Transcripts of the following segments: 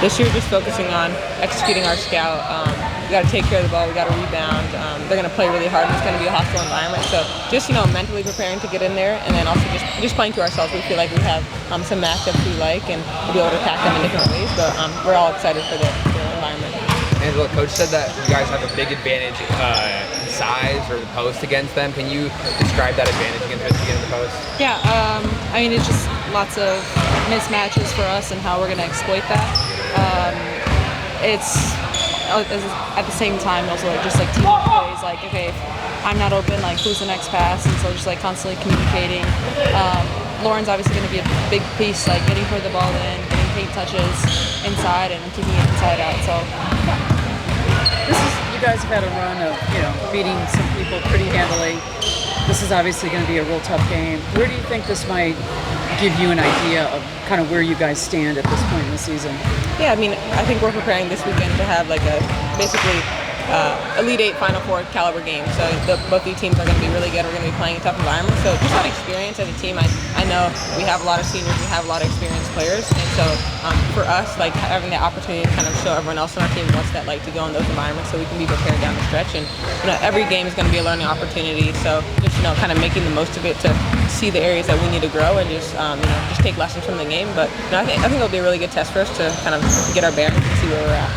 this year just focusing on executing our scout. We got to take care of the ball. We got to rebound. They're going to play really hard, and it's going to be a hostile environment. So just mentally preparing to get in there, and then also just playing to ourselves. We feel like we have some matchups we like, and we'll be able to attack them in different ways. But we're all excited for the environment. Angela, coach said that you guys have a big advantage in size or the post against them. Can you describe that advantage against Michigan in the post? Yeah, I mean, it's just lots of mismatches for us and how we're going to exploit that. It's at the same time also just like teamwork plays. Like, okay, if I'm not open, like who's the next pass? And so just like constantly communicating. Lauren's obviously going to be a big piece, like getting her the ball in, getting paint touches inside, and keeping it inside out. So you guys have had a run of beating some people pretty handily. This is obviously going to be a real tough game. Where do you think this might give you an idea of kind of where you guys stand at this point in the season? Yeah, I mean, I think we're preparing this weekend to have like a basically Elite Eight, Final Four caliber game. So both these teams are going to be really good. We're going to be playing a tough environment. So just that experience as a team, I know we have a lot of seniors, we have a lot of experienced players, and so for us, like having the opportunity to kind of show everyone else on our team what's that like to go in those environments, so we can be prepared down the stretch. And every game is going to be a learning opportunity. So just kind of making the most of it to see the areas that we need to grow and just just take lessons from the game. But I think it'll be a really good test for us to kind of get our bearings and see where we're at.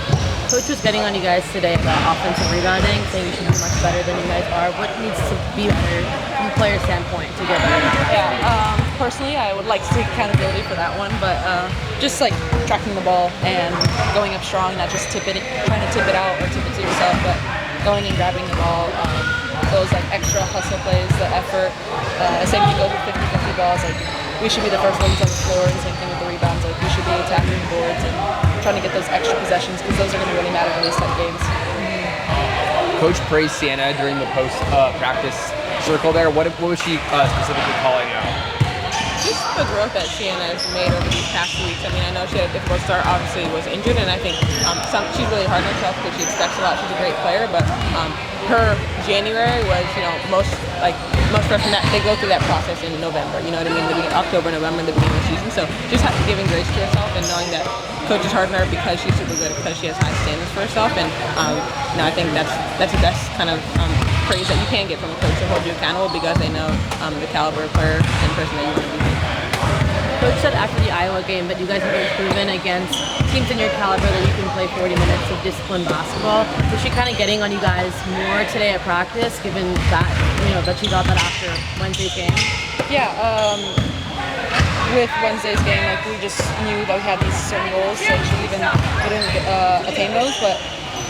Coach was getting on you guys today about offensive rebounding, saying you should be much better than you guys are. What needs to be better from a player standpoint to get better? Yeah, personally, I would like to take accountability for that one, but just like tracking the ball and going up strong, not just trying to tip it out or tip it to yourself, but going and grabbing the ball. Those like extra hustle plays, the effort. Same thing goes with 50-50 balls. Like we should be the first ones on the floor, and same thing with the rebounds. Like we should be attacking the boards and trying to get those extra possessions because those are going to really matter in these type games. Coach praised Sienna during the post practice circle there. What was she specifically calling out? Just the growth that Sienna has made over these past weeks. I mean, I know she had a difficult start, obviously was injured, and I think she's really hard on herself because she expects a lot. She's a great player, but her January was, most freshmen, they go through that process in November, you know what I mean, October, November, the beginning of the season. So just giving grace to herself and knowing that coach is hard on her because she's super good, because she has high standards for herself. And I think that's the best kind of praise that you can get from a coach to hold you accountable because they know the caliber of player and person that you want to be. Coach said after the Iowa game that you guys have proven against teams in your caliber that you can play 40 minutes of disciplined basketball. Was she kind of getting on you guys more today at practice, given that that she got that after Wednesday's game? Yeah. With Wednesday's game, like we just knew that we had these certain goals, so she even couldn't attain those. But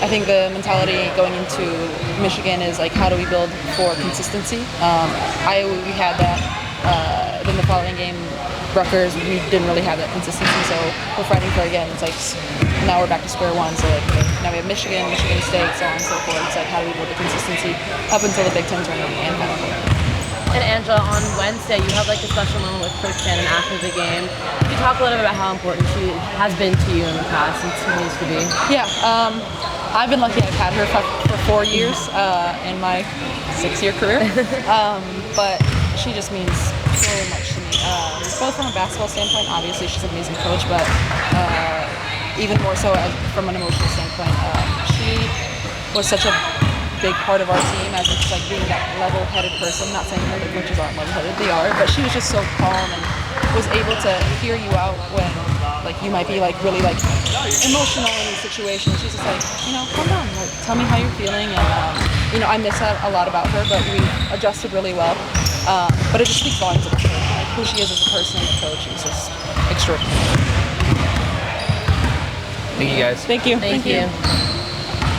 I think the mentality going into Michigan is like, how do we build for consistency? Iowa, we had that. Then the following game, Rutgers, we didn't really have that consistency, so we're fighting for it again. It's like now we're back to square one. So like now we have Michigan State, so on and so forth. It's like how do we build the consistency up until the Big Ten tournament and Final Four. And Angela, on Wednesday, you have like a special moment with Coach Shannon after the game. Could you talk a little bit about how important she has been to you in the past and continues to be? Yeah, I've been lucky. I've had her for 4 years in my 6-year career, but she just means so much to me. Both from a basketball standpoint, obviously she's an amazing coach, but even more so from an emotional standpoint. She was such a big part of our team as it's like being that level-headed person. Not saying that the coaches aren't level-headed, they are, but she was just so calm and was able to hear you out when like you might be like really like emotional in a situation. She's just like, calm down, like, tell me how you're feeling. And I miss that a lot about her, but we adjusted really well. But it just speaks volumes about her, like who she is as a person and a coach. She's just extraordinary. Thank you guys. Thank you. Thank you.